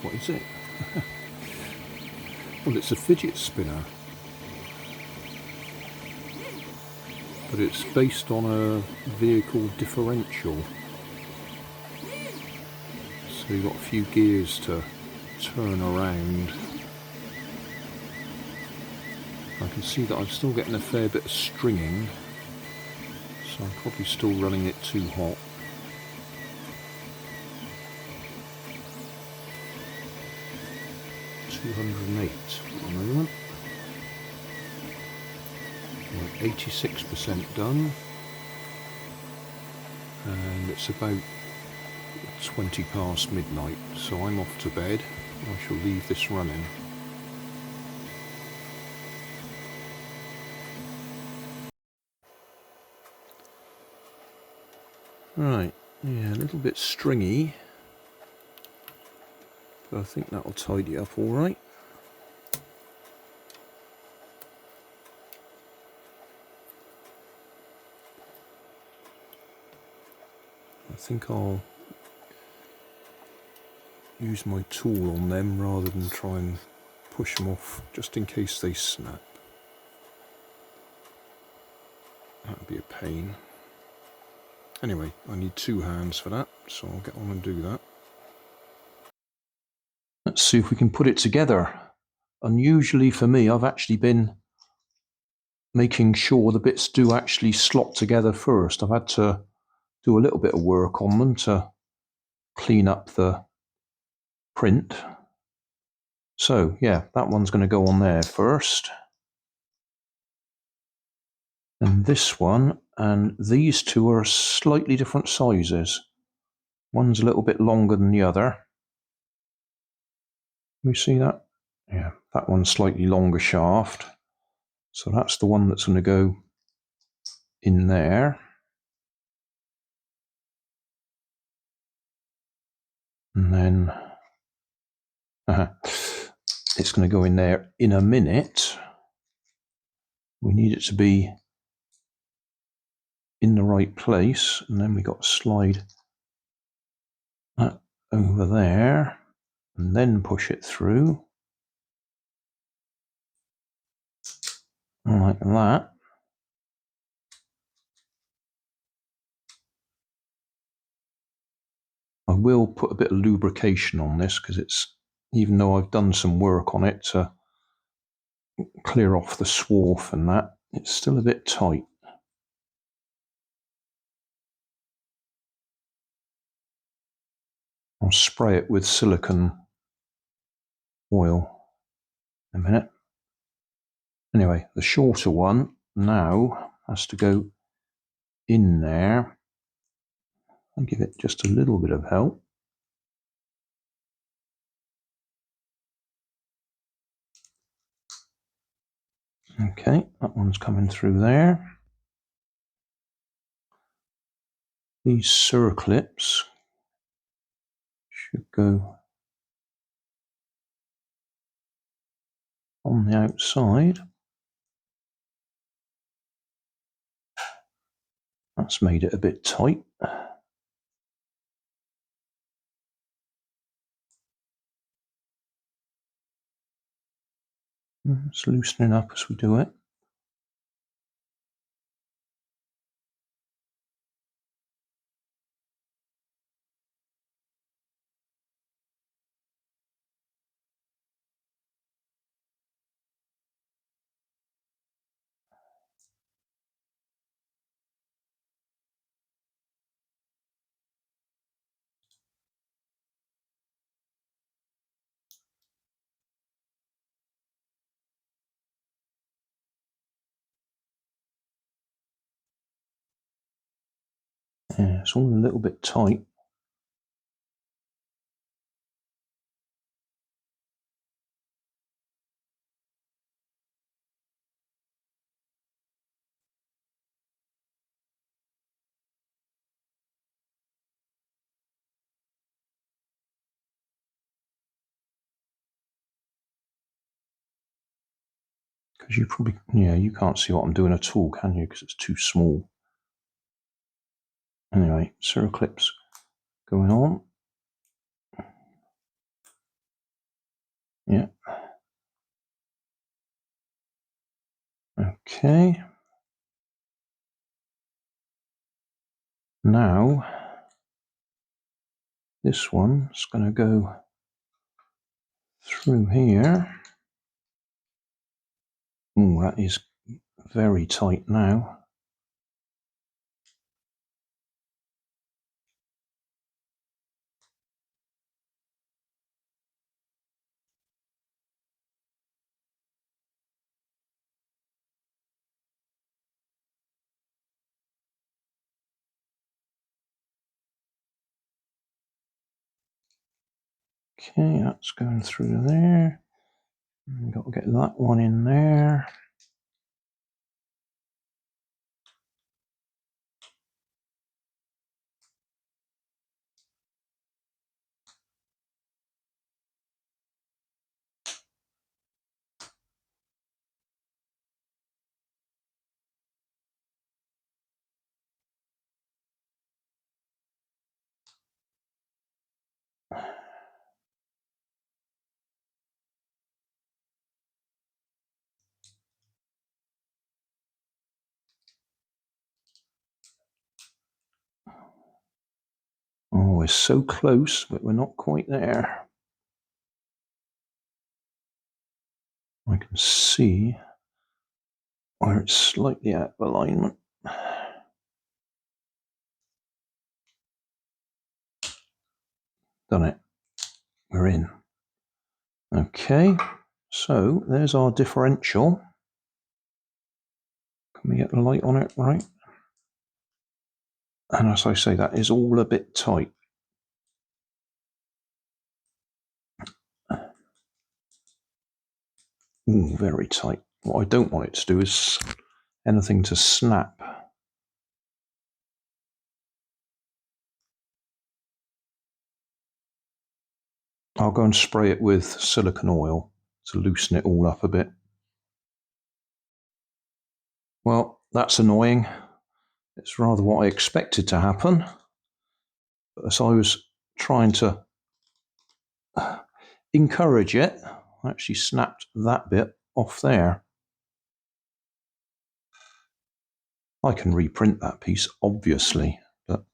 What is it? Well, it's a fidget spinner, but it's based on a vehicle differential. So you've got a few gears to turn around. I can see that I'm still getting a fair bit of stringing, so I'm probably still running it too hot. $208 at the moment. We're 86% done, and it's about 20 past midnight, so I'm off to bed. I shall leave this running. Right, yeah, a little bit stringy, but I think that'll tidy up all right. I think I'll use my tool on them rather than try and push them off, just in case they snap. That would be a pain. Anyway, I need 2 hands for that, so I'll get on and do that. Let's see if we can put it together. Unusually for me, I've actually been making sure the bits do actually slot together first. I've had to do a little bit of work on them to clean up the print. So yeah, that one's going to go on there first. And this one, and these two are slightly different sizes. One's a little bit longer than the other. You see that? Yeah, that one's slightly longer shaft. So that's the one that's going to go in there. And then it's going to go in there in a minute. We need it to be in the right place, and then we got to slide that over there and then push it through like that. I will put a bit of lubrication on this because it's, even though I've done some work on it to clear off the swarf and that, it's still a bit tight. I'll spray it with silicone oil in a minute. Anyway, the shorter one now has to go in there and give it just a little bit of help. Okay, that one's coming through there. These circlips should go on the outside. That's made it a bit tight. It's loosening up as we do it. Yeah, it's all a little bit tight. Because you probably, yeah, you can't see what I'm doing at all, can you? Because it's too small. Anyway, circlips going on. Yeah. Okay. Now, this one's going to go through here. Oh, that is very tight now. Okay, that's going through there. We've got to get that one in there. Oh, we're so close, but we're not quite there. I can see where it's slightly out of alignment. Done it. We're in. Okay, so there's our differential. Can we get the light on it right? And as I say, that is all a bit tight. Ooh, very tight. What I don't want it to do is anything to snap. I'll go and spray it with silicone oil to loosen it all up a bit. Well, that's annoying. It's rather what I expected to happen. But as I was trying to encourage it, I actually snapped that bit off there. I can reprint that piece, obviously, but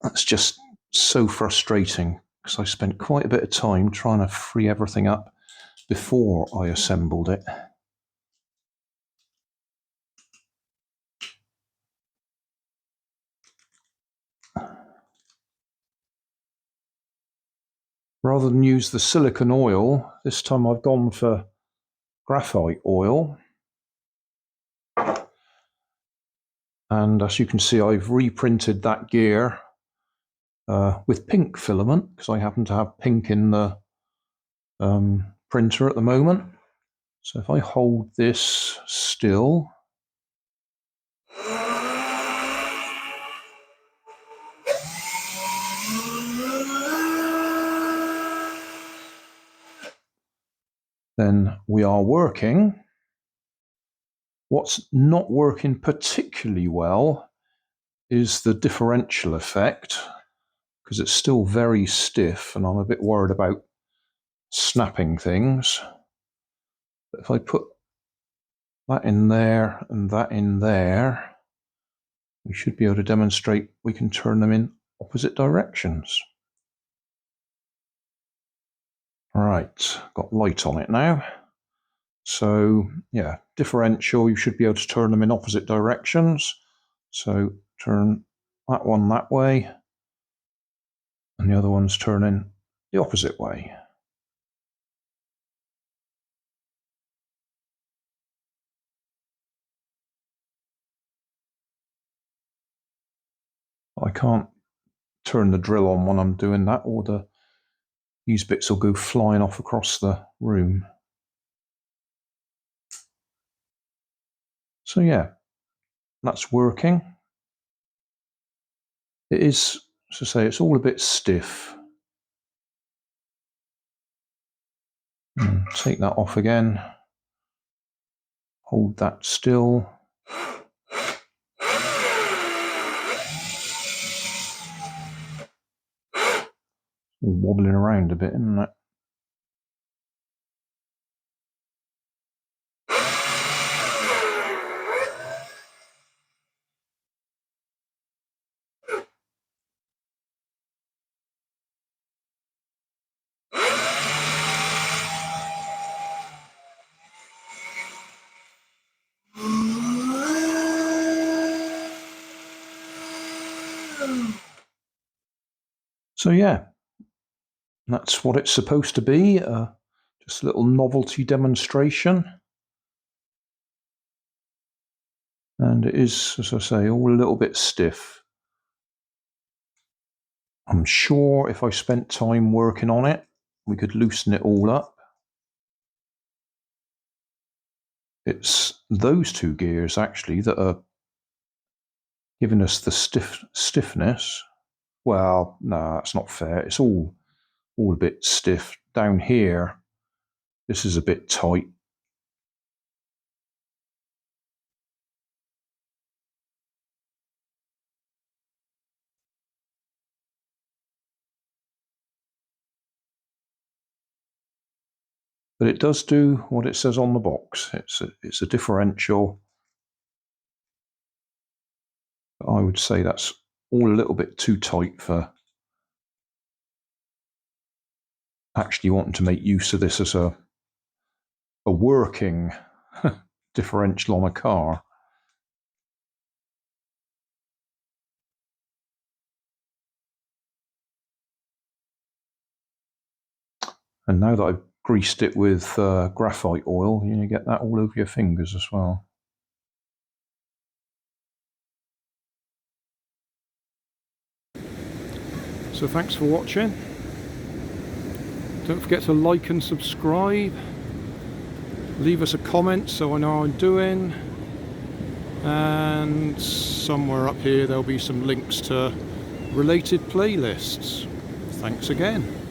that's just so frustrating because I spent quite a bit of time trying to free everything up before I assembled it. Rather than use the silicone oil, this time I've gone for graphite oil. And as you can see, I've reprinted that gear with pink filament because I happen to have pink in the printer at the moment. So if I hold this still, then we are working. What's not working particularly well is the differential effect because it's still very stiff and I'm a bit worried about snapping things. But if I put that in there and that in there, we should be able to demonstrate we can turn them in opposite directions. Right, got light on it now. So yeah, differential, you should be able to turn them in opposite directions. So turn that one that way, and the other one's turning the opposite way. I can't turn the drill on when I'm doing that, or these bits will go flying off across the room. So yeah, that's working. It is, as I say, it's all a bit stiff. Take that off again. Hold that still. All wobbling around a bit, isn't it? So yeah, that's what it's supposed to be, just a little novelty demonstration. And it is, as I say, all a little bit stiff. I'm sure if I spent time working on it, we could loosen it all up. It's those two gears actually that are giving us the stiffness. Well, no, that's not fair. It's all a bit stiff. Down here, this is a bit tight. But it does do what it says on the box. It's a differential. I would say that's all a little bit too tight for actually wanting to make use of this as a working differential on a car. And now that I've greased it with graphite oil, you get that all over your fingers as well. So thanks for watching. Don't forget to like and subscribe. Leave us a comment so I know how I'm doing. And somewhere up here there'll be some links to related playlists. Thanks again.